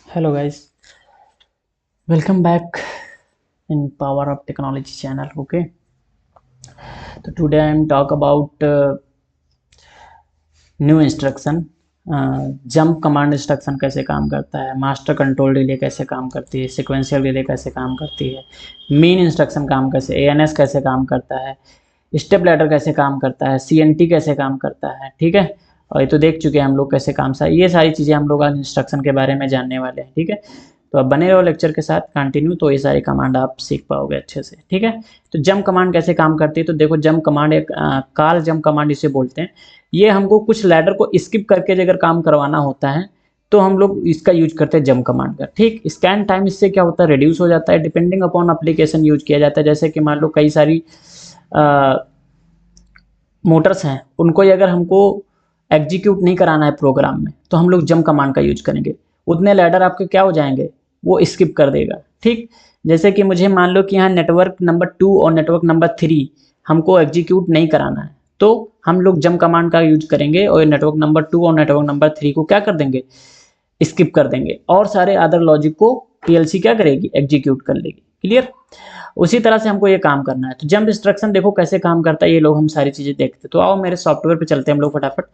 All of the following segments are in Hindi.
Hello guys, welcome back in Power of Technology channel. Okay, so today I am talk about new instruction. Jump command instruction कैसे काम करता है, मास्टर कंट्रोल रिले कैसे काम करती है, सिक्वेंशियल रिले कैसे काम करती है, मीन इंस्ट्रक्शन काम कैसे, एएनएस कैसे काम करता है, स्टेप लैडर कैसे काम करता है, सीएनटी कैसे काम करता है। ठीक है, और ये तो देख चुके हैं हम लोग कैसे काम सा, ये सारी चीज़ें हम लोग आज इंस्ट्रक्शन के बारे में जानने वाले हैं। ठीक है, तो अब बने रहो लेक्चर के साथ कंटिन्यू, तो ये सारी कमांड आप सीख पाओगे अच्छे से। ठीक है, तो जंप कमांड कैसे काम करती है, तो देखो जंप कमांड एक कॉल जंप कमांड इसे बोलते हैं। ये हमको कुछ लैडर को स्किप करके अगर काम करवाना होता है तो हम लोग इसका यूज करते हैं जंप कमांड का। ठीक, स्कैन टाइम इससे क्या होता है, रिड्यूस हो जाता है, डिपेंडिंग अपॉन एप्लीकेशन यूज किया जाता है। जैसे कि मान लो कई सारी मोटर्स हैं, उनको अगर हमको एग्जीक्यूट नहीं कराना है प्रोग्राम में तो हम लोग जंप कमांड का यूज करेंगे। उतने लैडर आपके क्या हो जाएंगे, वो स्किप कर देगा। ठीक, जैसे कि मुझे मान लो कि यहाँ नेटवर्क नंबर 2 और नेटवर्क नंबर 3 हमको एग्जीक्यूट नहीं कराना है, तो हम लोग जंप कमांड का यूज करेंगे और नेटवर्क नंबर 2 और नेटवर्क नंबर 3 को क्या कर देंगे, स्किप कर देंगे, और सारे अदर लॉजिक को पीएलसी क्या करेगी, एग्जीक्यूट कर लेगी। क्लियर, उसी तरह से हमको ये काम करना है। तो जंप इंस्ट्रक्शन देखो कैसे काम करता है, ये लोग हम सारी चीजें देखते हैं। तो आओ मेरे सॉफ्टवेयर पे चलते हैं हम लोग फटाफट,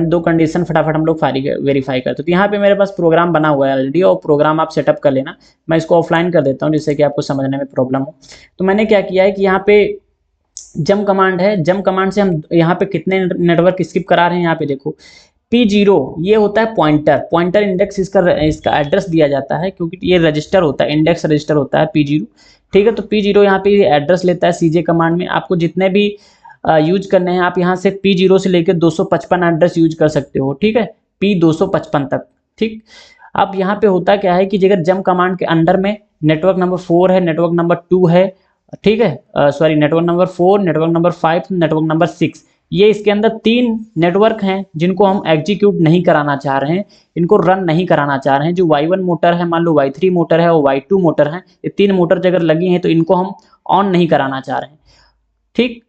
दो कंडीशन फटाफट हम लोग वेरीफाई करते हैं। तो यहाँ पे मेरे पास प्रोग्राम बना हुआ है ऑलरेडी, और प्रोग्राम आप सेटअप कर लेना। मैं इसको ऑफलाइन कर देता हूँ जिससे कि आपको समझने में प्रॉब्लम हो। तो मैंने क्या किया है कि यहाँ पे जंप कमांड है, जंप कमांड से हम यहाँ पे कितने नेटवर्क स्किप करा रहे हैं, यहाँ पे देखो P0 ये होता है पॉइंटर इंडेक्स, इसका एड्रेस दिया जाता है क्योंकि ये रजिस्टर होता है, इंडेक्स रजिस्टर होता है P0। ठीक है, तो P0 यहाँ पे एड्रेस लेता है CJ कमांड में। आपको जितने भी यूज करने हैं आप यहाँ से P0 से लेकर 255 एड्रेस यूज कर सकते हो। ठीक है, P255 तक। ठीक, अब यहाँ पे होता क्या है कि अगर जंप कमांड के अंडर में नेटवर्क नंबर 4 है, नेटवर्क नंबर 2 है, ठीक है, sorry network number 4, network number 5, network number 6, ये इसके अंदर 3 नेटवर्क हैं जिनको हम एग्जीक्यूट नहीं कराना चाह रहे हैं, इनको रन नहीं कराना चाह रहे हैं। जो Y1 मोटर है, मान लो Y3 मोटर है और Y2 मोटर है, ये 3 मोटर अगर लगी हैं तो इनको हम ऑन नहीं कराना चाह रहे हैं। ठीक,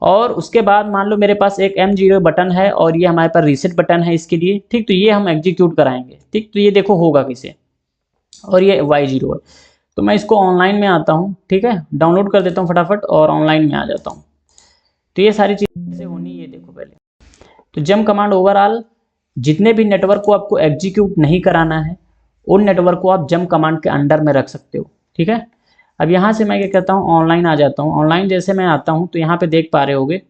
और उसके बाद मान लो मेरे पास एक M0 बटन है और ये हमारे पास रीसेट बटन है इसके लिए। ठीक, तो ये हम एग्जीक्यूट कराएंगे। ठीक, तो ये देखो होगा किसे, और ये Y0 है। तो मैं इसको ऑनलाइन में आता हूँ, ठीक है, डाउनलोड कर देता हूँ फटाफट और ऑनलाइन में आ जाता हूँ। तो ये सारी चीज़ें होनी, ये देखो पहले तो जंप कमांड ओवरऑल जितने भी नेटवर्क को आपको एग्जीक्यूट नहीं कराना है उन नेटवर्क को आप जंप कमांड के अंडर में रख सकते हो। ठीक है, अब यहाँ से मैं क्या कहता हूँ, ऑनलाइन आ जाता हूँ। ऑनलाइन जैसे मैं आता हूँ तो यहाँ पे देख पा रहे होगे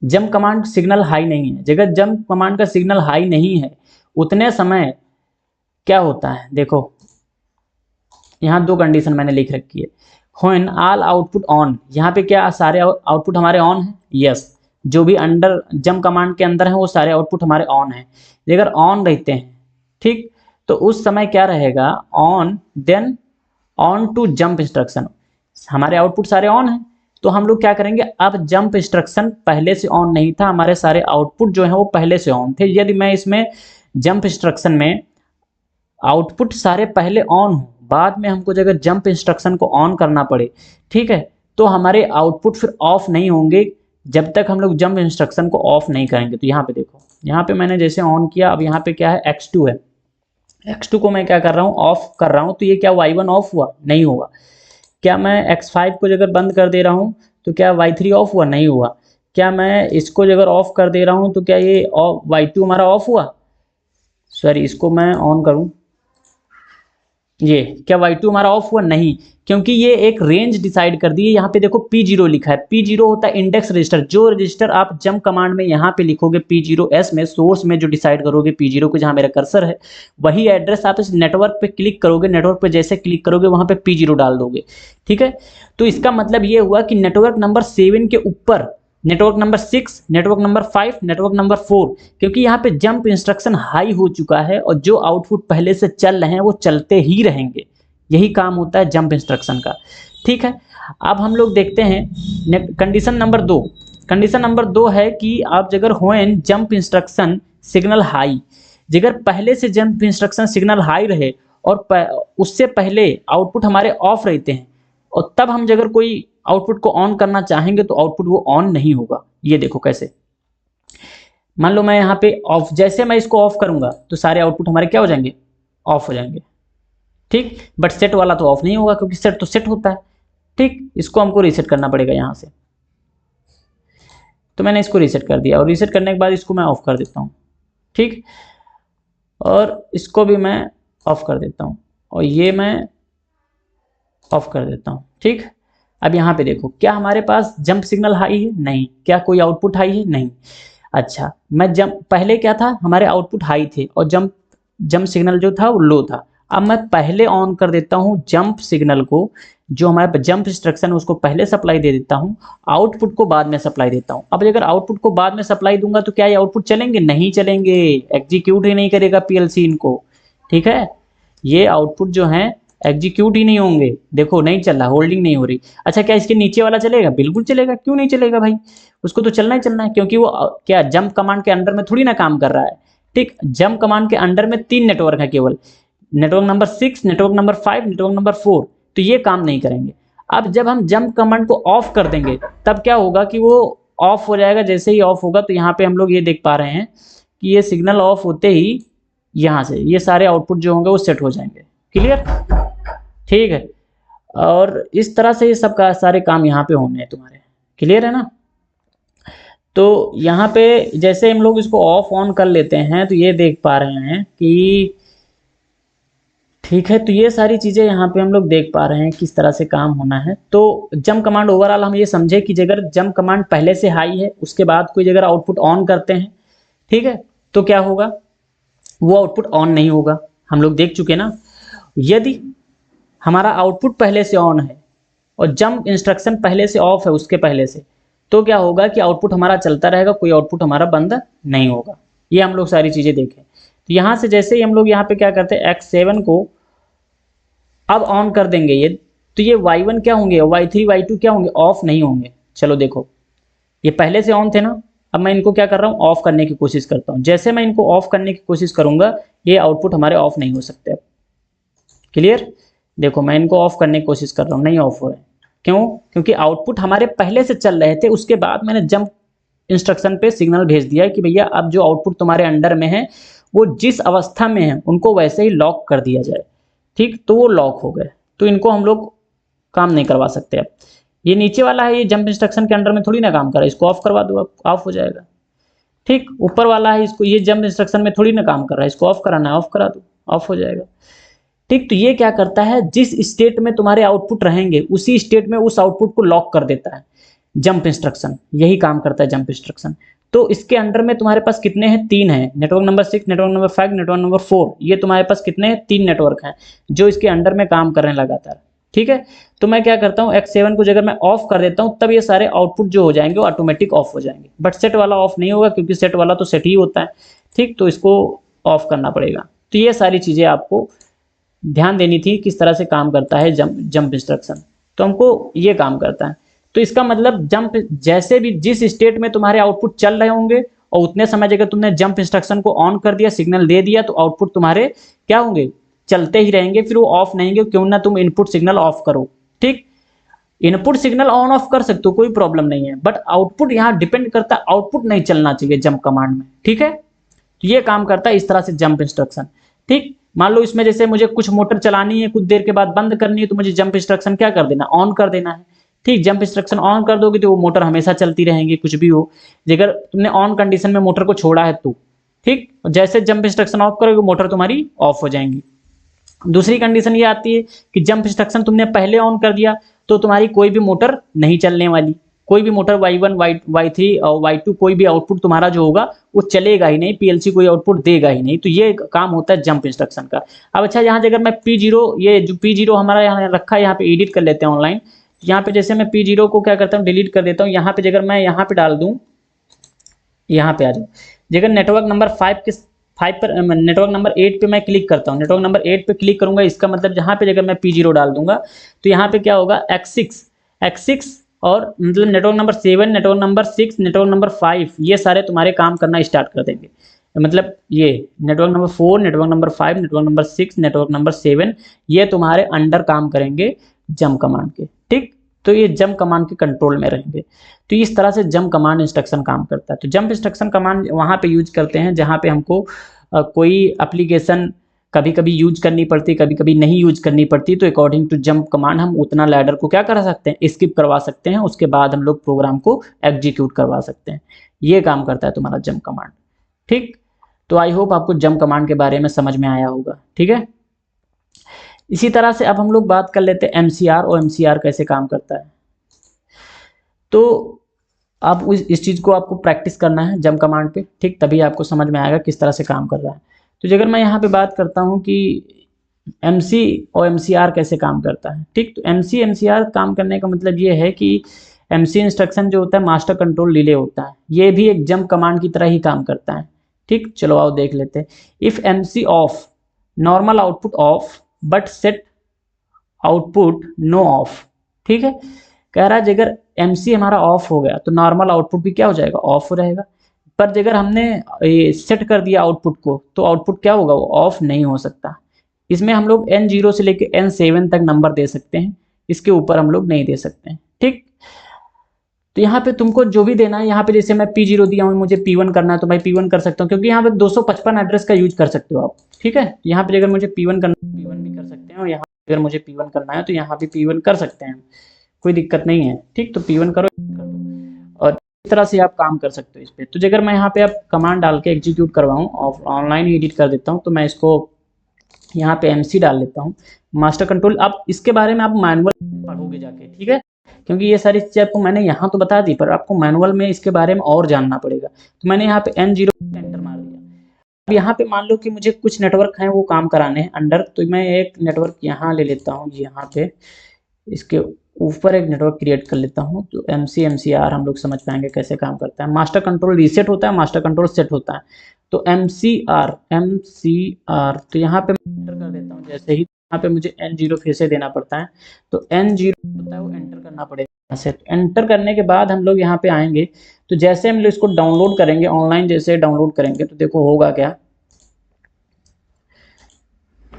जंप कमांड सिग्नल हाई नहीं है। जगह जंप कमांड का सिग्नल हाई नहीं है उतने समय क्या होता है, देखो यहाँ 2 कंडीशन मैंने लिख रखी है। व्हेन ऑल आउटपुट ऑन, यहाँ पे क्या सारे आउटपुट हमारे ऑन है, यस, जो भी अंडर जंप कमांड के अंदर है वो सारे आउटपुट हमारे ऑन है। अगर ऑन रहते हैं, ठीक, तो उस समय क्या रहेगा, on then on to jump instruction, हमारे आउटपुट सारे ऑन है। तो हम लोग क्या करेंगे, अब जंप इंस्ट्रक्शन पहले से ऑन नहीं था, हमारे सारे आउटपुट जो है वो पहले से ऑन थे। यदि मैं इसमें जंप इंस्ट्रक्शन में आउटपुट सारे पहले ऑन हो, बाद में हमको अगर जंप इंस्ट्रक्शन को ऑन करना पड़े, ठीक है, तो हमारे आउटपुट फिर ऑफ नहीं होंगे जब तक हम लोग जंप इंस्ट्रक्शन को ऑफ नहीं करेंगे। तो यहाँ पे देखो, यहाँ पे मैंने जैसे ऑन किया, अब यहाँ पे क्या है, X2 है, X2 को मैं क्या कर रहा हूँ, ऑफ कर रहा हूँ। तो ये क्या Y1 ऑफ हुआ, नहीं हुआ। क्या मैं X5 को अगर बंद कर दे रहा हूँ तो क्या Y3 ऑफ हुआ, नहीं हुआ। क्या मैं इसको अगर ऑफ कर दे रहा हूँ तो क्या ये Y2 हमारा ऑफ हुआ, सॉरी इसको मैं ऑन करूँ, ये क्या Y2 हमारा ऑफ हुआ, नहीं, क्योंकि ये एक रेंज डिसाइड कर दी है। यहाँ पे देखो P0 लिखा है, P0 होता है इंडेक्स रजिस्टर। जो रजिस्टर आप जंप कमांड में यहाँ पे लिखोगे P0S में, सोर्स में जो डिसाइड करोगे P0 को, जहाँ मेरा कर्सर है वही एड्रेस आप इस नेटवर्क पे क्लिक करोगे, नेटवर्क पे जैसे क्लिक करोगे वहाँ पे P0 डाल दोगे। ठीक है, तो इसका मतलब ये हुआ कि नेटवर्क नंबर 7 के ऊपर network number 6, network number 5, network number 4, क्योंकि यहाँ पे जंप इंस्ट्रक्शन हाई हो चुका है और जो आउटपुट पहले से चल रहे हैं वो चलते ही रहेंगे। यही काम होता है जंप इंस्ट्रक्शन का। ठीक है, अब हम लोग देखते हैं कंडीशन नंबर 2। कंडीशन नंबर 2 है कि आप अगर when jump instruction signal high, अगर पहले से जंप इंस्ट्रक्शन सिग्नल हाई रहे और उससे पहले आउटपुट हमारे ऑफ रहते हैं, और तब हम अगर कोई आउटपुट को ऑन करना चाहेंगे तो आउटपुट वो ऑन नहीं होगा। ये देखो कैसे, मान लो मैं यहाँ पे ऑफ, जैसे मैं इसको ऑफ करूंगा तो सारे आउटपुट हमारे क्या हो जाएंगे, ऑफ हो जाएंगे, ठीक। बट सेट वाला तो ऑफ नहीं होगा क्योंकि सेट तो सेट होता है, ठीक। इसको हमको रीसेट करना पड़ेगा यहाँ से। तो मैंने इसको रीसेट कर दिया और रीसेट करने के बाद इसको मैं ऑफ कर देता हूँ, ठीक। और इसको भी मैं ऑफ कर देता हूँ और ये मैं ऑफ कर देता हूँ, ठीक। अब यहाँ पे देखो, क्या हमारे पास जंप सिग्नल हाई है? नहीं। क्या कोई आउटपुट हाई है? नहीं। अच्छा, मैं जंप, पहले क्या था, हमारे आउटपुट हाई थे और जंप सिग्नल जो था वो लो था। अब मैं पहले ऑन कर देता हूँ जंप सिग्नल को, जो हमारे जंप इंस्ट्रक्शन है उसको पहले सप्लाई दे देता हूँ, आउटपुट को बाद में सप्लाई देता हूँ। अब अगर आउटपुट को बाद में सप्लाई दूंगा तो क्या ये आउटपुट चलेंगे? नहीं चलेंगे, एग्जीक्यूट ही नहीं करेगा पीएलसी इनको, ठीक है। ये आउटपुट जो है एग्जीक्यूट ही नहीं होंगे। देखो नहीं चल रहा, होल्डिंग नहीं हो रही। अच्छा, क्या इसके नीचे वाला चलेगा? बिल्कुल चलेगा। क्यों नहीं चलेगा भाई? उसको तो चलना ही चलना है, क्योंकि वो क्या जंप कमांड के अंडर में थोड़ी ना काम कर रहा है, ठीक। जंप कमांड के अंडर में 3 नेटवर्क है केवल, network number 6, network number 5, network number 4, तो ये काम नहीं करेंगे। अब जब हम जंप कमांड को ऑफ कर देंगे तब क्या होगा कि वो ऑफ हो जाएगा। जैसे ही ऑफ होगा तो यहाँ पे हम लोग ये देख पा रहे हैं कि ये सिग्नल ऑफ होते ही यहाँ से ये सारे आउटपुट जो होंगे वो सेट हो जाएंगे। क्लियर? ठीक है। और इस तरह से ये सब का सारे काम यहाँ पे होने हैं तुम्हारे। क्लियर है ना? तो यहाँ पे जैसे हम लोग इसको ऑफ ऑन कर लेते हैं तो ये देख पा रहे हैं कि ठीक है। तो ये सारी चीज़ें यहाँ पे हम लोग देख पा रहे हैं किस तरह से काम होना है। तो जंप कमांड ओवरऑल हम ये समझे कि अगर जंप कमांड पहले से हाई है, उसके बाद कोई अगर आउटपुट ऑन करते हैं, ठीक है, तो क्या होगा? वो आउटपुट ऑन नहीं होगा। हम लोग देख चुके ना। यदि हमारा आउटपुट पहले से ऑन है और जंप इंस्ट्रक्शन पहले से ऑफ है उसके पहले से, तो क्या होगा कि आउटपुट हमारा चलता रहेगा, कोई आउटपुट हमारा बंद नहीं होगा। ये हम लोग सारी चीज़ें देखें। तो यहाँ से जैसे ही हम लोग यहाँ पे क्या करते हैं, X7 को अब ऑन कर देंगे ये, तो ये Y1 क्या होंगे, Y3 Y2 क्या होंगे? ऑफ नहीं होंगे। चलो देखो, ये पहले से ऑन थे ना, अब मैं इनको क्या कर रहा हूँ, ऑफ करने की कोशिश करता हूँ। जैसे मैं इनको ऑफ करने की कोशिश करूंगा ये आउटपुट हमारे ऑफ नहीं हो सकते। अब क्लियर? देखो मैं इनको ऑफ करने की कोशिश कर रहा हूँ, नहीं ऑफ हो रहे। क्यों? क्योंकि आउटपुट हमारे पहले से चल रहे थे, उसके बाद मैंने जंप इंस्ट्रक्शन पे सिग्नल भेज दिया कि भैया अब जो आउटपुट तुम्हारे अंडर में है वो जिस अवस्था में है उनको वैसे ही लॉक कर दिया जाए, ठीक। तो वो लॉक हो गए, तो इनको हम लोग काम नहीं करवा सकते। अब ये नीचे वाला है, ये जंप इंस्ट्रक्शन के अंडर में थोड़ी ना काम कर रहा है, इसको ऑफ करवा दो, अब ऑफ हो जाएगा, ठीक। ऊपर वाला है, इसको ये जंप इंस्ट्रक्शन में थोड़ी ना काम कर रहा है, इसको ऑफ कराना है, ऑफ करा दो, ऑफ हो जाएगा, ठीक। तो ये क्या करता है, जिस स्टेट में तुम्हारे आउटपुट रहेंगे उसी स्टेट में उस आउटपुट को लॉक कर देता है जंप इंस्ट्रक्शन। यही काम करता है जंप इंस्ट्रक्शन। तो इसके अंडर में तुम्हारे पास कितने हैं? 3 हैं, network number 6, network number 5, network number 4। ये तुम्हारे पास कितने हैं? 3 नेटवर्क हैं जो इसके अंडर में काम कर रहे हैं लगातार, ठीक है। तो मैं क्या करता हूँ, X7 को अगर मैं ऑफ कर देता हूँ तब ये सारे आउटपुट जो हो जाएंगे वो ऑटोमेटिक ऑफ हो जाएंगे। बट सेट वाला ऑफ नहीं होगा क्योंकि सेट वाला तो सेट ही होता है, ठीक। तो इसको ऑफ करना पड़ेगा। तो ये सारी चीज़ें आपको ध्यान देनी थी किस तरह से काम करता है जंप इंस्ट्रक्शन। तो हमको ये काम करता है। तो इसका मतलब जंप, जैसे भी जिस स्टेट में तुम्हारे आउटपुट चल रहे होंगे और उतने समय जगह तुमने जंप इंस्ट्रक्शन को ऑन कर दिया, सिग्नल दे दिया, तो आउटपुट तुम्हारे क्या होंगे? चलते ही रहेंगे, फिर वो ऑफ नहीं होंगे। क्यों ना तुम इनपुट सिग्नल ऑफ करो, ठीक। इनपुट सिग्नल ऑन ऑफ कर सकते हो, कोई प्रॉब्लम नहीं है, बट आउटपुट यहाँ डिपेंड करता है, आउटपुट नहीं चलना चाहिए जंप कमांड में, ठीक है। तो ये काम करता है इस तरह से जंप इंस्ट्रक्शन, ठीक। मान लो इसमें जैसे मुझे कुछ मोटर चलानी है, कुछ देर के बाद बंद करनी है, तो मुझे जंप इंस्ट्रक्शन क्या कर देना, ऑन कर देना है, ठीक। जंप इंस्ट्रक्शन ऑन कर दोगे तो वो मोटर हमेशा चलती रहेंगी, कुछ भी हो। अगर तुमने ऑन कंडीशन में मोटर को छोड़ा है तो, ठीक, जैसे जंप इंस्ट्रक्शन ऑफ करोगे मोटर तुम्हारी ऑफ हो जाएंगी। दूसरी कंडीशन ये आती है कि जंप इंस्ट्रक्शन तुमने पहले ऑन कर दिया तो तुम्हारी कोई भी मोटर नहीं चलने वाली, कोई भी मोटर Y1 Y3 और Y2 कोई भी आउटपुट तुम्हारा जो होगा वो चलेगा ही नहीं, पीएलसी कोई आउटपुट देगा ही नहीं। तो ये काम होता है जंप इंस्ट्रक्शन का। अब अच्छा, यहाँ अगर मैं P0, ये जो P0 हमारा यहाँ रखा है, यहाँ पे एडिट कर लेते हैं ऑनलाइन। यहाँ पे जैसे मैं P0 को क्या करता हूँ, डिलीट कर देता हूँ। यहाँ पे अगर मैं यहाँ पे डाल दूँ, यहाँ पे आ जाओ, अगर नेटवर्क नंबर 5 पर, नेटवर्क नंबर 8 पे मैं क्लिक करता हूँ, नेटवर्क नंबर 8 पे क्लिक करूंगा, इसका मतलब यहाँ पे अगर मैं P0 डाल दूंगा तो यहाँ पे क्या होगा, X6 और मतलब network number 7, network number 6, network number 5, ये सारे तुम्हारे काम करना स्टार्ट कर देंगे। मतलब ये network number 4, network number 5, network number 6, network number 7, ये तुम्हारे अंडर काम करेंगे जंप कमांड के, ठीक। तो ये जंप कमांड के कंट्रोल में रहेंगे। तो इस तरह से जंप कमांड इंस्ट्रक्शन काम करता है। तो जंप इंस्ट्रक्शन कमांड वहाँ पे यूज करते हैं जहाँ पे हमको कोई एप्लीकेशन कभी कभी यूज करनी पड़ती, कभी कभी नहीं यूज करनी पड़ती, तो अकॉर्डिंग टू जंप कमांड हम उतना लैडर को क्या कर सकते हैं, स्किप करवा सकते हैं, उसके बाद हम लोग प्रोग्राम को एग्जीक्यूट करवा सकते हैं। ये काम करता है तुम्हारा जंप कमांड। ठीक, तो आई होप आपको जंप कमांड के बारे में समझ में आया होगा। ठीक है, इसी तरह से अब हम लोग बात कर लेते हैं MCR और MCR कैसे काम करता है। तो आप इस चीज़ को आपको प्रैक्टिस करना है जंप कमांड पे, ठीक, तभी आपको समझ में आएगा किस तरह से काम कर रहा है। तो अगर मैं यहाँ पे बात करता हूँ कि MC और MCR कैसे काम करता है, ठीक, तो MC MCR काम करने का मतलब ये है कि MC इंस्ट्रक्शन जो होता है मास्टर कंट्रोल रिले होता है, ये भी एक जंप कमांड की तरह ही काम करता है। ठीक, चलो आओ देख लेते हैं। If MC off, normal output off but set output no off. ठीक है, कह रहा है अगर MC हमारा ऑफ हो गया तो नॉर्मल आउटपुट भी क्या हो जाएगा, ऑफ हो रहेगा। पर अगर हमने सेट कर दिया आउटपुट को तो आउटपुट क्या होगा, वो ऑफ नहीं हो सकता। इसमें हम लोग N0 से लेकर N7 तक नंबर दे सकते हैं, इसके ऊपर हम लोग नहीं दे सकते हैं। ठीक, तो यहाँ पे तुमको जो भी देना है, यहाँ पे जैसे मैं P0 दिया हूँ, मुझे P1 करना है तो मैं P1 कर सकता हूँ, क्योंकि यहाँ पे 255 एड्रेस का यूज कर सकते हो आप। ठीक है, यहाँ पे अगर मुझे P1 करना है P1 भी कर सकते हैं, और यहाँ अगर मुझे P1 करना है तो यहाँ भी P1 कर सकते हैं, कोई दिक्कत नहीं है। ठीक, तो P1 करो और इस तरह से आप काम कर सकते हो इस पर। तो अगर मैं यहाँ पे आप कमांड डाल के एग्जीक्यूट करवाऊँ और ऑनलाइन ही एडिट कर देता हूँ, तो मैं इसको यहाँ पे MC डाल लेता हूँ, मास्टर कंट्रोल। आप इसके बारे में आप मैनुअल पढ़ोगे जाके, ठीक है, क्योंकि ये सारी चीज़ें आपको मैंने यहाँ तो बता दी, पर आपको मैनुअल में इसके बारे में और जानना पड़ेगा। तो मैंने यहाँ पे N0 एंटर मार दिया। अब यहाँ पे मान लो कि मुझे कुछ नेटवर्क हैं वो काम कराने हैं अंडर, तो मैं एक नेटवर्क यहाँ ले लेता हूँ, यहाँ पे इसके ऊपर एक नेटवर्क क्रिएट कर लेता हूँ। तो MC MCR हम लोग समझ पाएंगे कैसे काम करता है। मास्टर कंट्रोल रीसेट होता है, मास्टर कंट्रोल सेट होता है। तो MCR तो यहाँ पे मैं एंटर कर देता हूँ। जैसे ही यहाँ पे मुझे N0 फिर से देना पड़ता है, तो N0 होता है वो एंटर करना पड़ेगा से। तो एंटर करने के बाद हम लोग यहाँ पे आएंगे, तो जैसे हम लोग इसको डाउनलोड करेंगे ऑनलाइन, जैसे डाउनलोड करेंगे तो देखो होगा क्या,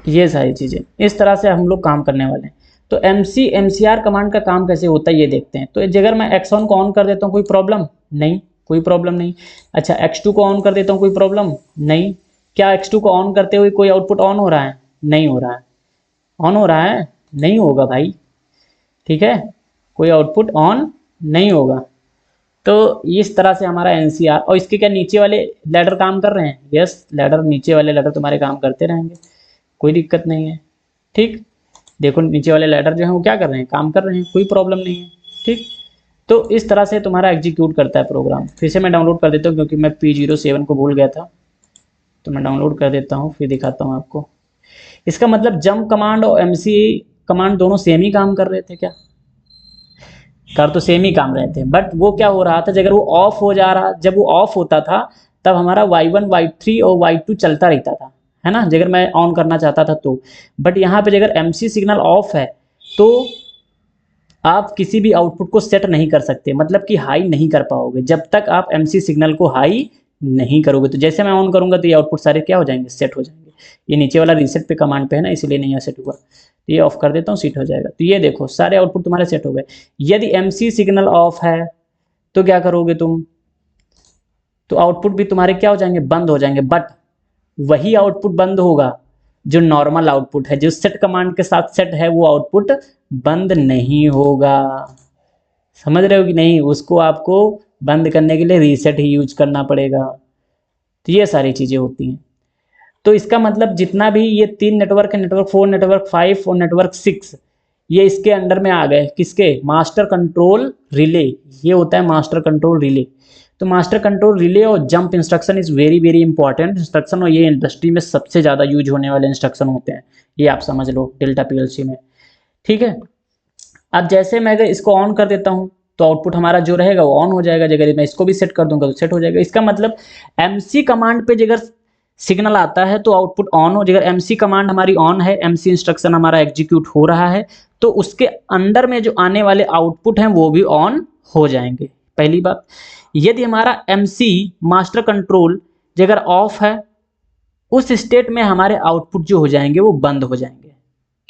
ये सारी चीज़ें इस तरह से हम लोग काम करने वाले हैं। तो MC MCR कमांड का काम कैसे होता है ये देखते हैं। तो अगर मैं X1 को ऑन कर देता हूँ, कोई प्रॉब्लम नहीं, कोई प्रॉब्लम नहीं। अच्छा, X2 को ऑन कर देता हूँ, कोई प्रॉब्लम नहीं। क्या X2 को ऑन करते हुए कोई आउटपुट ऑन हो रहा है, नहीं हो रहा है। ऑन हो रहा है, नहीं होगा भाई, ठीक है, कोई आउटपुट ऑन नहीं होगा। तो इस तरह से हमारा NCR, और इसके क्या नीचे वाले लैडर काम कर रहे हैं, यस, लैडर नीचे वाले लैडर तुम्हारे काम करते रहेंगे, कोई दिक्कत नहीं है। ठीक, देखो नीचे वाले लैडर जो है वो क्या कर रहे हैं, काम कर रहे हैं, कोई प्रॉब्लम नहीं है। ठीक, तो इस तरह से तुम्हारा एग्जीक्यूट करता है प्रोग्राम। फिर से मैं डाउनलोड कर देता हूँ, क्योंकि मैं P07 को भूल गया था, तो मैं डाउनलोड कर देता हूँ, फिर दिखाता हूँ आपको। इसका मतलब जंप कमांड और MC कमांड दोनों सेम ही काम कर रहे थे क्या, कर तो सेम ही काम रहे थे, बट वो क्या हो रहा था, अगर वो ऑफ हो जा रहा, जब वो ऑफ होता था तब हमारा Y1 Y3 और Y2 चलता रहता था, है ना, अगर मैं ऑन करना चाहता था तो। बट यहाँ पे अगर MC सिग्नल ऑफ है तो आप किसी भी आउटपुट को सेट नहीं कर सकते, मतलब कि हाई नहीं कर पाओगे जब तक आप MC सिग्नल को हाई नहीं करोगे। तो जैसे मैं ऑन करूंगा तो ये आउटपुट सारे क्या हो जाएंगे, सेट हो जाएंगे। ये नीचे वाला रीसेट पे कमांड पे है ना, इसलिए नहीं सेट हुआ, तो ये ऑफ कर देता हूँ, सेट हो जाएगा। तो ये देखो सारे आउटपुट तुम्हारे सेट हो गए। यदि MC सिग्नल ऑफ है तो क्या करोगे तुम, तो आउटपुट भी तुम्हारे क्या हो जाएंगे, बंद हो जाएंगे। बट वही आउटपुट बंद होगा जो नॉर्मल आउटपुट है, जो सेट कमांड के साथ सेट है, वो आउटपुट बंद नहीं होगा। समझ रहे हो कि नहीं, उसको आपको बंद करने के लिए रीसेट ही यूज करना पड़ेगा। तो ये सारी चीज़ें होती हैं। तो इसका मतलब जितना भी ये 3 नेटवर्क है, नेटवर्क 4, नेटवर्क 5 और नेटवर्क 6, ये इसके अंडर में आ गए, किसके, मास्टर कंट्रोल रिले। ये होता है मास्टर कंट्रोल रिले। तो मास्टर कंट्रोल रिले और jump instruction is very very important instruction, और ये इंडस्ट्री में सबसे ज़्यादा यूज होने वाले इंस्ट्रक्शन होते हैं, ये आप समझ लो डेल्टा PLC में। ठीक है, अब जैसे मैं अगर इसको ऑन कर देता हूँ तो आउटपुट हमारा जो रहेगा वो ऑन हो जाएगा, अगर मैं इसको भी सेट कर दूंगा तो सेट हो जाएगा। इसका मतलब MC कमांड पे अगर सिग्नल आता है तो आउटपुट ऑन हो, अगर MC कमांड हमारी ऑन है, MC इंस्ट्रक्शन हमारा एग्जीक्यूट हो रहा है, तो उसके अंदर में जो आने वाले आउटपुट हैं वो भी ऑन हो जाएंगे। पहली बात, यदि हमारा MC मास्टर कंट्रोल अगर ऑफ है, उस स्टेट में हमारे आउटपुट जो हो जाएंगे वो बंद हो जाएंगे।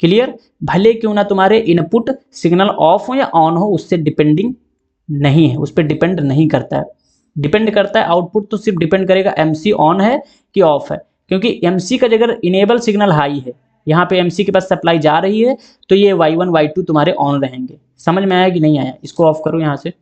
क्लियर, भले क्यों ना तुम्हारे इनपुट सिग्नल ऑफ हो या ऑन हो, उससे डिपेंडिंग नहीं है, उस पर डिपेंड नहीं करता है। डिपेंड करता है आउटपुट तो सिर्फ डिपेंड करेगा MC ऑन है कि ऑफ है, क्योंकि MC का अगर इनेबल सिग्नल हाई है, यहाँ पे MC के पास सप्लाई जा रही है, तो ये Y1 Y2 तुम्हारे ऑन रहेंगे। समझ में आया कि नहीं आया? इसको ऑफ करो यहाँ से,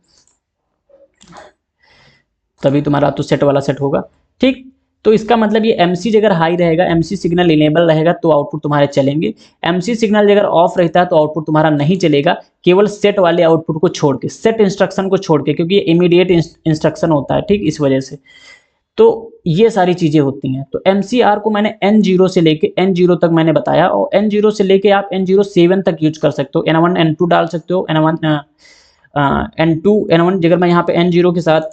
तभी तुम्हारा तो सेट वाला सेट होगा। ठीक, तो इसका मतलब ये MC अगर हाई रहेगा, MC सिग्नल इनेबल रहेगा तो आउटपुट तुम्हारे चलेंगे। MC सिग्नल अगर ऑफ रहता है तो आउटपुट तुम्हारा नहीं चलेगा, केवल सेट वाले आउटपुट को छोड़ के, सेट इंस्ट्रक्शन को छोड़ के, क्योंकि ये इमीडिएट इंस्ट्रक्शन होता है। ठीक, इस वजह से तो ये सारी चीज़ें होती हैं। तो MCR को मैंने N0 से लेके N0 तक मैंने बताया, और N0 से लेके आप N07 तक यूज कर सकते हो। N1 N2 डाल सकते हो, N1 N2 N1। अगर मैं यहाँ पे N0 के साथ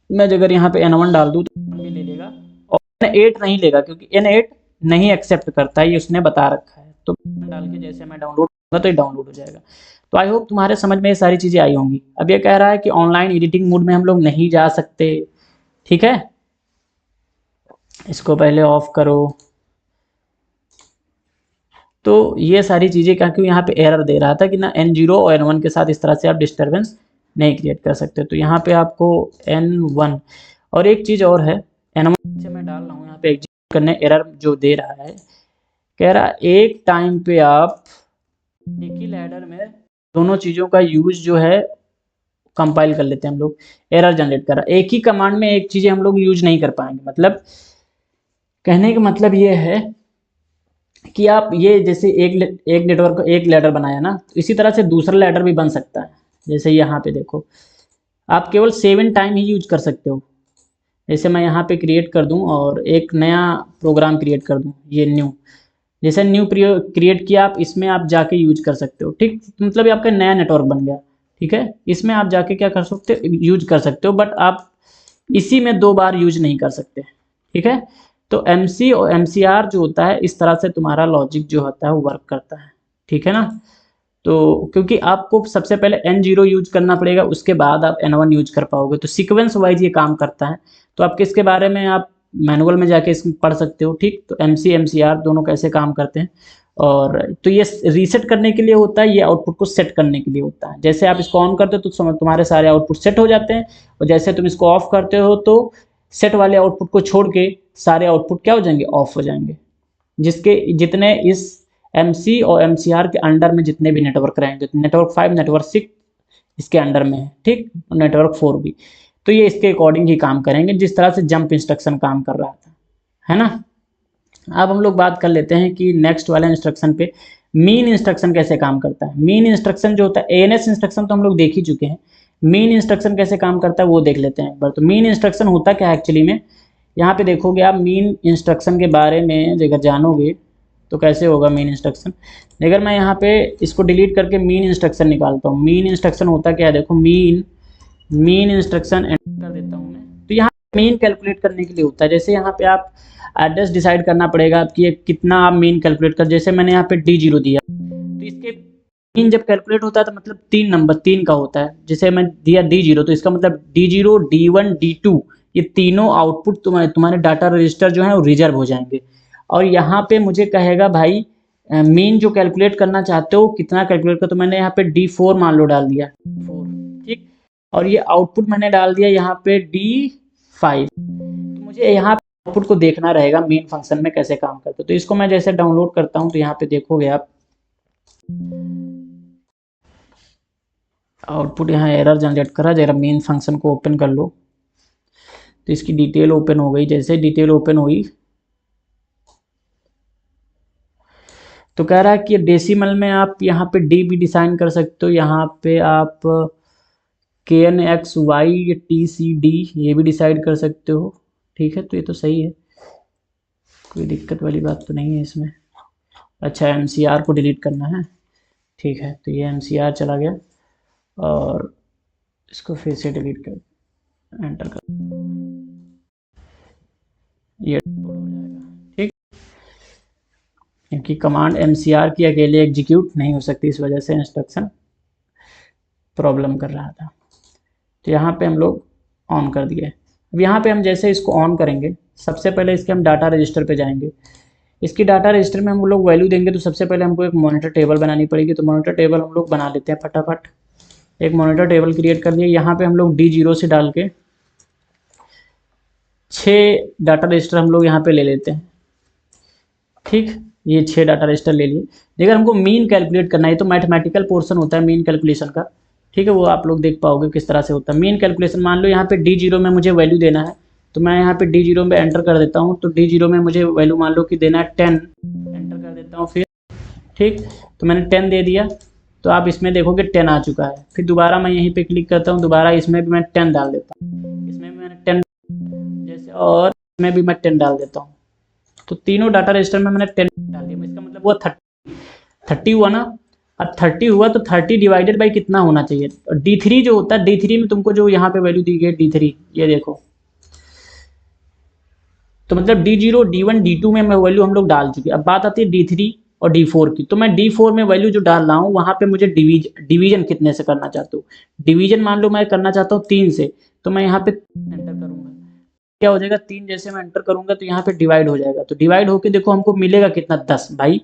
मैं अगर यहाँ पे N1 डाल दूँ तो भी ले लेगा, और N8 नहीं लेगा, क्योंकि N8 नहीं एक्सेप्ट करता है, ये उसने बता रखा है। तो डाल के जैसे मैं डाउनलोड करूँगा तो ये डाउनलोड हो जाएगा। तो आई होप तुम्हारे समझ में ये सारी चीज़ें आई होंगी। अब ये कह रहा है कि ऑनलाइन एडिटिंग मोड में हम लोग नहीं जा सकते। ठीक है, इसको पहले ऑफ करो। तो ये सारी चीज़ें क्या, क्यों यहाँ पे एरर दे रहा था कि ना N0 और N1 के साथ इस तरह से आप डिस्टर्बेंस नहीं क्रिएट कर सकते। तो यहाँ पे आपको N1, और एक चीज़ और है, N1 से मैं डाल रहा हूँ यहाँ पे एग्जीक्यूट करने, एरर जो दे रहा है, कह रहा एक टाइम पे आप एक ही लैडर में दोनों चीज़ों का यूज जो है कंपाइल कर लेते हैं हम लोग। एरर जनरेट कर रहा है, एक ही कमांड में एक चीज़ें हम लोग यूज नहीं कर पाएंगे। मतलब कहने का मतलब ये है कि आप ये जैसे एक नेटवर्क को एक लैडर बनाया ना, तो इसी तरह से दूसरा लैडर भी बन सकता है। जैसे यहाँ पे देखो, आप केवल 7 टाइम ही यूज कर सकते हो। जैसे मैं यहाँ पे क्रिएट कर दूँ और एक नया प्रोग्राम क्रिएट कर दूँ, ये न्यू, जैसे न्यू क्रिएट किया, आप इसमें आप जाके यूज कर सकते हो। ठीक, मतलब ये आपका नया नेटवर्क बन गया। ठीक है, इसमें आप जाके क्या कर सकते हो, यूज कर सकते हो, बट आप इसी में 2 बार यूज नहीं कर सकते। ठीक है, तो MC और MCR जो होता है, इस तरह से तुम्हारा लॉजिक जो होता है वो वर्क करता है। ठीक है ना, तो क्योंकि आपको सबसे पहले N0 यूज करना पड़ेगा, उसके बाद आप N1 यूज कर पाओगे। तो सीक्वेंस वाइज ये काम करता है। तो आप किसके बारे में आप मैनुअल में जाके इसमें पढ़ सकते हो। ठीक, तो MC MCR दोनों कैसे काम करते हैं। और तो ये रीसेट करने के लिए होता है, ये आउटपुट को सेट करने के लिए होता है। जैसे आप इसको ऑन करते हो तो तुम्हारे सारे आउटपुट सेट हो जाते हैं, और जैसे तुम इसको ऑफ करते हो तो सेट वाले आउटपुट को छोड़ के सारे आउटपुट क्या हो जाएंगे, ऑफ हो जाएंगे। जिसके जितने इस MC और MCR के अंडर में जितने भी नेटवर्क रहेंगे, नेटवर्क 5 नेटवर्क 6 इसके अंडर में है। ठीक, नेटवर्क 4 भी, तो ये इसके अकॉर्डिंग ही काम करेंगे, जिस तरह से जंप इंस्ट्रक्शन काम कर रहा था, है ना। अब हम लोग बात कर लेते हैं कि नेक्स्ट वाले इंस्ट्रक्शन पे मीन इंस्ट्रक्शन कैसे काम करता है। मीन इंस्ट्रक्शन जो होता है, ANS इंस्ट्रक्शन तो हम लोग देख ही चुके हैं, मीन इंस्ट्रक्शन कैसे काम करता है वो देख लेते हैं एक बार। तो मीन इंस्ट्रक्शन होता क्या है एक्चुअली में, यहाँ पे देखोगे आप मीन इंस्ट्रक्शन के बारे में अगर जानोगे तो कैसे होगा मीन इंस्ट्रक्शन। अगर मैं यहाँ पे इसको डिलीट करके मीन इंस्ट्रक्शन निकालता हूँ, मीन इंस्ट्रक्शन होता क्या है, देखो मीन इंस्ट्रक्शन एंटर कर देता हूँ मैं, तो यहाँ मीन कैलकुलेट करने के लिए होता है। जैसे यहाँ पे आप एड्रेस डिसाइड करना पड़ेगा आपकी, कितना आप मीन कैलकुलेट कर, जैसे मैंने यहाँ पे D0 दिया, तो इसके मीन जब कैलकुलेट होता है तो मतलब 3 नंबर 3 का होता है। जैसे मैं दिया D0, तो इसका मतलब D0 D1 D2 ये तीनों आउटपुट तुम्हारे डाटा रजिस्टर जो है वो रिजर्व हो जाएंगे। और यहाँ पे मुझे कहेगा भाई मीन जो कैलकुलेट करना चाहते हो कितना कैलकुलेट कर, तो मैंने यहाँ पे D4 मान लो डाल दिया 4। ठीक, और ये आउटपुट मैंने डाल दिया यहाँ पे D5। तो मुझे यहाँ पे आउटपुट को देखना रहेगा मीन फंक्शन में कैसे काम करते हो। तो इसको मैं जैसे डाउनलोड करता हूँ तो यहाँ पे देखोगे आप आउटपुट यहाँ एरर जनरेट कर रहा है। जरा मीन फंक्शन को ओपन कर लो, तो इसकी डिटेल ओपन हो गई। जैसे डिटेल ओपन हुई तो कह रहा है कि डेसिमल में आप यहाँ पे D भी डिसाइन कर सकते हो, यहाँ पे आप KNXY TCD ये भी डिसाइड कर सकते हो। ठीक है, तो ये तो सही है, कोई दिक्कत वाली बात तो नहीं है इसमें। अच्छा, MCR को डिलीट करना है। ठीक है, तो ये MCR चला गया, और इसको फिर से डिलीट कर एंटर कर, ये हो जाएगा। ठीक, क्योंकि कमांड MCR की अकेले एग्जीक्यूट नहीं हो सकती, इस वजह से इंस्ट्रक्शन प्रॉब्लम कर रहा था। तो यहाँ पे हम लोग ऑन कर दिए। अब यहाँ पे हम जैसे इसको ऑन करेंगे, सबसे पहले इसके हम डाटा रजिस्टर पे जाएंगे। इसकी डाटा रजिस्टर में हम लोग वैल्यू देंगे, तो सबसे पहले हमको एक मॉनिटर टेबल बनानी पड़ेगी। तो मॉनिटर टेबल हम लोग बना लेते हैं फटाफट। एक मॉनिटर टेबल क्रिएट कर दिया। यहाँ पे हम लोग D0 से डाल के 6 डाटा रजिस्टर हम लोग यहाँ पे ले लेते हैं। ठीक, ये 6 डाटा रजिस्टर ले लिए। अगर हमको मीन कैलकुलेट करना है, तो मैथमेटिकल पोर्शन होता है मीन कैलकुलेशन का, ठीक है, वो आप लोग देख पाओगे किस तरह से होता है मीन कैलकुलेशन। मान लो यहाँ पे D0 में मुझे वैल्यू देना है, तो मैं यहाँ पे D0 में एंटर कर देता हूँ, तो D0 में मुझे वैल्यू मान लो कि देना है 10, एंटर कर देता हूँ फिर, ठीक, तो मैंने 10 दे दिया, तो आप इसमें देखोगे 10 आ चुका है। फिर दोबारा मैं यहीं पे क्लिक करता हूँ, दोबारा इसमें भी मैं 10 डाल देता हूँ, इसमें भी मैंने 10 जैसे, और इसमें भी मैं 10 डाल देता हूँ। तो तीनों डाटा रजिस्टर में मैंने 10 डाल दिया, इसका मतलब हुआ 30 हुआ ना। अब 30 हुआ तो 30 डिवाइडेड बाई कितना होना चाहिए, D3 जो होता है, D3 में तुमको जो यहाँ पे वैल्यू दी गई D3, ये देखो, तो मतलब D0, D1, D2 में मैं वैल्यू हम लोग डाल चुके। अब बात आती है D3 और D4 की, तो मैं D4 में वैल्यू जो डाल रहा हूँ, वहाँ पे मुझे डिवीजन कितने से करना चाहता हूँ। डिवीजन मान लो मैं करना चाहता हूँ 3 से, तो मैं यहाँ पे एंटर करूँगा, क्या हो जाएगा, 3 जैसे मैं एंटर करूँगा तो यहाँ पे डिवाइड हो जाएगा। तो डिवाइड होके देखो हमको मिलेगा कितना, 10 भाई,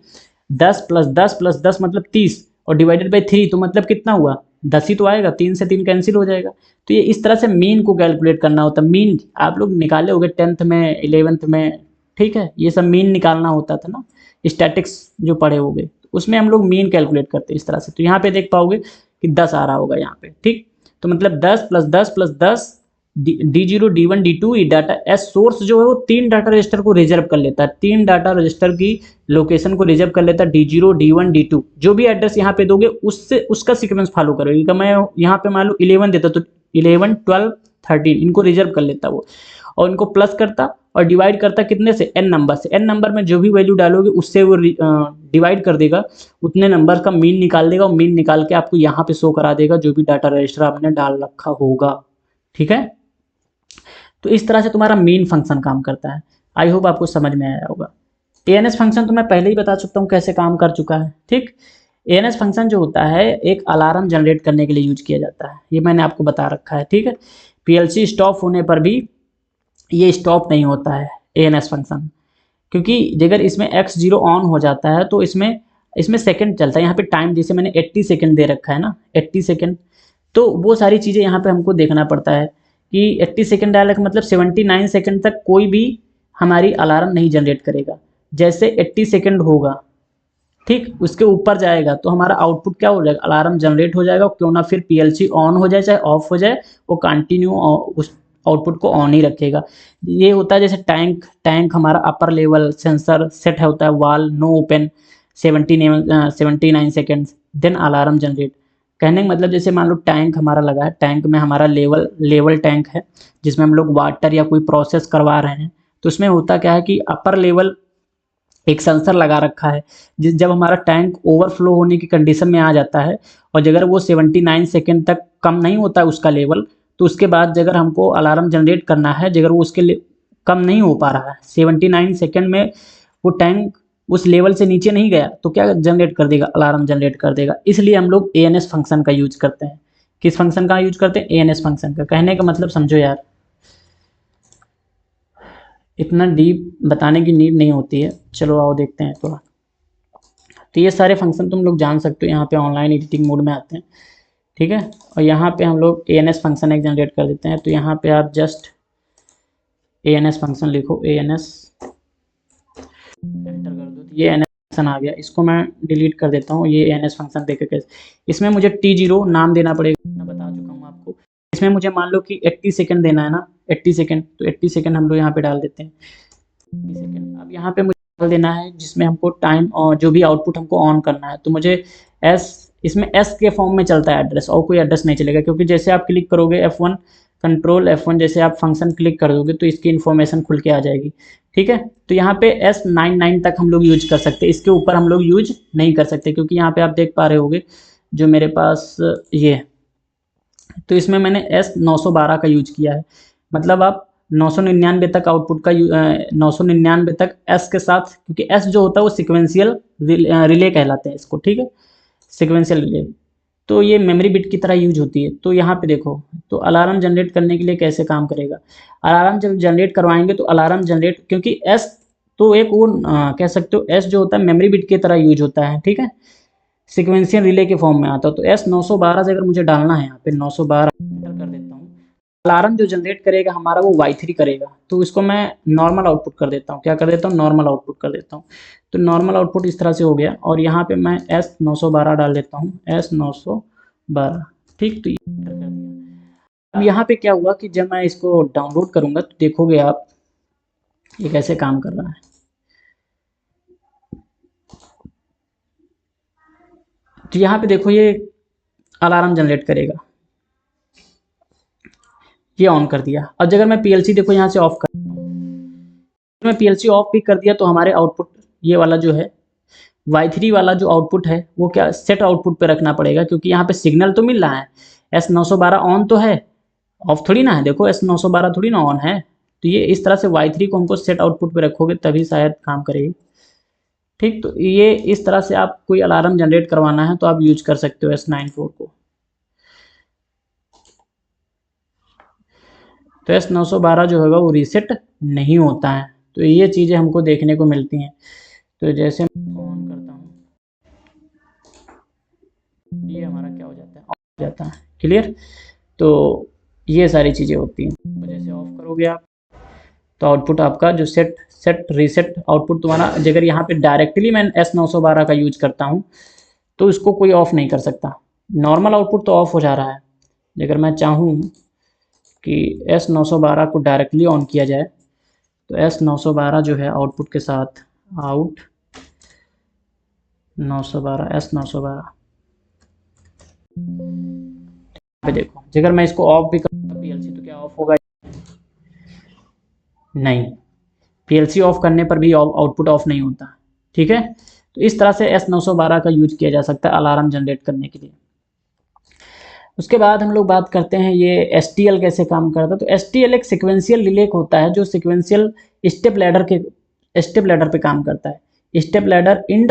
10 प्लस 10 प्लस 10 मतलब 30, और डिवाइडेड बाई 3 तो मतलब कितना हुआ, 10 ही तो आएगा, 3 से 3 कैंसिल हो जाएगा। तो ये इस तरह से मीन को कैलकुलेट करना होता है। मीन आप लोग निकाले होगे 10th में, 11th में, ठीक है, ये सब मीन निकालना होता था ना, स्टैटिक्स जो पढ़े होगे, उसमें हम लोग मीन कैलकुलेट करते हैं इस तरह से। तो यहाँ पे देख पाओगे कि 10 आ रहा होगा यहाँ पे, ठीक, तो मतलब 10 plus 10 plus 10, D0, D1, D2, ये डाटा एस सोर्स जो है वो 3 डाटा रजिस्टर को रिजर्व कर लेता है, 3 डाटा रजिस्टर की लोकेशन को रिजर्व कर लेता है, D0, D1, D2, जो भी एड्रेस यहाँ पे दोगे उससे उसका सीक्वेंस फॉलो करोगे। तो मैं यहाँ पे मान लो 11 देता, तो 11, 12, 13 इनको रिजर्व कर लेता वो, और इनको प्लस करता और डिवाइड करता कितने से, n नंबर से। n नंबर में जो भी वैल्यू डालोगे उससे वो डिवाइड कर देगा, उतने नंबर का मीन निकाल देगा, और मीन निकाल के आपको यहाँ पे शो करा देगा जो भी डाटा रजिस्टर आपने डाल रखा होगा, ठीक है। तो इस तरह से तुम्हारा मेन फंक्शन काम करता है। आई होप आपको समझ में आया होगा। एएनएस फंक्शन तो मैं पहले ही बता चुका हूँ कैसे काम कर चुका है, ठीक। एएनएस फंक्शन जो होता है एक अलार्म जनरेट करने के लिए यूज किया जाता है, ये मैंने आपको बता रखा है, ठीक है। पीएलसी स्टॉप होने पर भी ये स्टॉप नहीं होता है एएनएस फंक्शन, क्योंकि अगर इसमें x0 ऑन हो जाता है तो इसमें इसमें सेकंड चलता है। यहाँ पे टाइम जैसे मैंने 80 सेकंड दे रखा है ना, 80 सेकंड, तो वो सारी चीज़ें यहाँ पे हमको देखना पड़ता है कि 80 सेकंड डायलॉग मतलब 79 सेकंड तक कोई भी हमारी अलार्म नहीं जनरेट करेगा। जैसे 80 सेकंड होगा, ठीक, उसके ऊपर जाएगा तो हमारा आउटपुट क्या हो जाएगा, अलार्म जनरेट हो जाएगा, क्यों ना फिर पीएलसी ऑन हो जाए चाहे ऑफ हो जाए, वो कंटिन्यू उस आउटपुट को ऑन ही रखेगा। ये होता है जैसे टैंक हमारा अपर लेवल सेंसर सेट होता है, valve no open 79 seconds then alarm generate. कहने का मतलब जैसे मान लो टैंक हमारा लगा है, टैंक में हमारा लेवल टैंक है जिसमें हम लोग वाटर या कोई प्रोसेस करवा रहे हैं, तो उसमें होता क्या है कि अपर लेवल एक सेंसर लगा रखा है, जब हमारा टैंक ओवरफ्लो होने की कंडीशन में आ जाता है और अगर वो 79 सेकेंड तक कम नहीं होता है उसका लेवल, तो उसके बाद अगर हमको अलार्म जनरेट करना है, अगर वो उसके कम नहीं हो पा रहा है 79 सेकेंड में, वो टैंक उस लेवल से नीचे नहीं गया, तो क्या जनरेट कर देगा, अलार्म जनरेट कर देगा। इसलिए हम लोग एएनएस फंक्शन का यूज करते हैं। किस फंक्शन का यूज करते हैं, एएनएस फंक्शन का। कहने का मतलब समझो यार, इतना डीप बताने की नीड नहीं होती है। चलो आओ देखते हैं थोड़ा। तो ये सारे फंक्शन तुम लोग जान सकते हो, यहाँ पे ऑनलाइन एडिटिंग मोड में आते हैं, ठीक है। और यहाँ पे हम लोग एएनएस फंक्शन एक जनरेट कर देते हैं, तो यहाँ पे आप जस्ट एएनएस फंक्शन लिखो, एएनएस एंटर कर दो, तो ये एएनएस फंक्शन आ गया। इसको मैं डिलीट कर देता हूँ, ये एएनएस फंक्शन देखे कैसे। इसमें मुझे T0 नाम देना पड़ेगा, मैं बता चुका हूँ आपको। इसमें मुझे मान लो कि 80 सेकंड देना है ना, 80 सेकंड, तो 80 सेकंड हम लोग यहाँ पे डाल देते हैं, 80 सेकंड। अब यहाँ पे मुझे डाल देना है जिसमें हमको टाइम और जो भी आउटपुट हमको ऑन करना है, तो मुझे इसमें एस के फॉर्म में चलता है एड्रेस, और कोई एड्रेस नहीं चलेगा, क्योंकि जैसे आप क्लिक करोगे F1 कंट्रोल F1 जैसे आप फंक्शन क्लिक कर दोगे तो इसकी इन्फॉर्मेशन खुल के आ जाएगी, ठीक है। तो यहाँ पे S99 तक हम लोग यूज कर सकते हैं, इसके ऊपर हम लोग यूज नहीं कर सकते, क्योंकि यहाँ पे आप देख पा रहे होगे जो मेरे पास ये, तो इसमें मैंने S912 का यूज किया है। मतलब आप 999 तक आउटपुट का 999 तक एस के साथ, क्योंकि एस जो होता है वो सिक्वेंशियल रिले कहलाते हैं इसको, ठीक है, सिक्वेंशियल रिले। तो ये मेमोरी बिट की तरह यूज होती है। तो यहाँ पे देखो, तो अलार्म जनरेट करने के लिए कैसे काम करेगा, अलार्म जब जनरेट करवाएंगे तो अलार्म जनरेट, क्योंकि एस तो एक वो कह सकते हो एस जो होता है मेमोरी बिट की तरह यूज होता है, ठीक है, सिक्वेंशियल रिले के फॉर्म में आता है। तो S912 से अगर मुझे डालना है यहाँ पे 912 एंटर कर देता हूँ, अलार्म जो जनरेट करेगा हमारा वो Y3 करेगा। तो इसको मैं नॉर्मल आउटपुट कर देता हूँ, क्या कर देता हूँ, नॉर्मल आउटपुट कर देता हूँ। तो नॉर्मल आउटपुट इस तरह से हो गया और यहाँ पे मैं S912 डाल देता हूँ, S912, ठीक। तो ये कर दिया। अब यहाँ पे क्या हुआ कि जब मैं इसको डाउनलोड करूँगा तो देखोगे आप ये कैसे काम कर रहा है। तो यहाँ पे देखो ये अलार्म जनरेट करेगा, ये ऑन कर दिया। अब अगर मैं पीएलसी देखो यहाँ से ऑफ कर, मैं पीएलसी ऑफ भी कर दिया तो हमारे आउटपुट ये वाला जो है Y3 वाला जो आउटपुट है वो क्या सेट आउटपुट पे रखना पड़ेगा, क्योंकि यहाँ पे सिग्नल तो मिल रहा है, S912 ऑन तो है, ऑफ थोड़ी ना है। देखो S912 थोड़ी ना ऑन है। तो ये इस तरह से Y3 को हमको सेट आउटपुट पे रखोगे तभी शायद काम करेगी, ठीक। तो ये इस तरह से आप कोई अलार्म जनरेट करवाना है तो आप यूज कर सकते हो S94 को। तो S912 जो होगा वो रीसेट नहीं होता है। तो ये चीज़ें हमको देखने को मिलती हैं। तो जैसे मैं ऑन करता हूँ, ये हमारा क्या हो जाता है, ऑफ हो जाता है, क्लियर। तो ये सारी चीज़ें होती हैं। तो जैसे ऑफ करोगे आप तो आउटपुट आपका जो सेट रीसेट आउटपुट तुम्हारा, अगर यहाँ पे डायरेक्टली मैं S912 का यूज करता हूँ तो इसको कोई ऑफ नहीं कर सकता। नॉर्मल आउटपुट तो ऑफ हो जा रहा है, अगर मैं चाहूँ कि S912 को डायरेक्टली ऑन किया जाए तो S912 जो है आउटपुट के साथ आउट 912 S912 पे देखो, अगर मैं इसको ऑफ भी करूँ पीएलसी तो क्या ऑफ होगा, नहीं, पीएलसी ऑफ करने पर भी आउटपुट ऑफ नहीं होता, ठीक है। तो इस तरह से S912 का यूज किया जा सकता है अलार्म जनरेट करने के लिए। उसके बाद हम लोग बात करते हैं ये STL कैसे काम करता है। तो STL एक सिक्वेंशियल रिले होता है जो सिक्वेंशियल स्टेप लैडर पे काम करता है। Step ladder end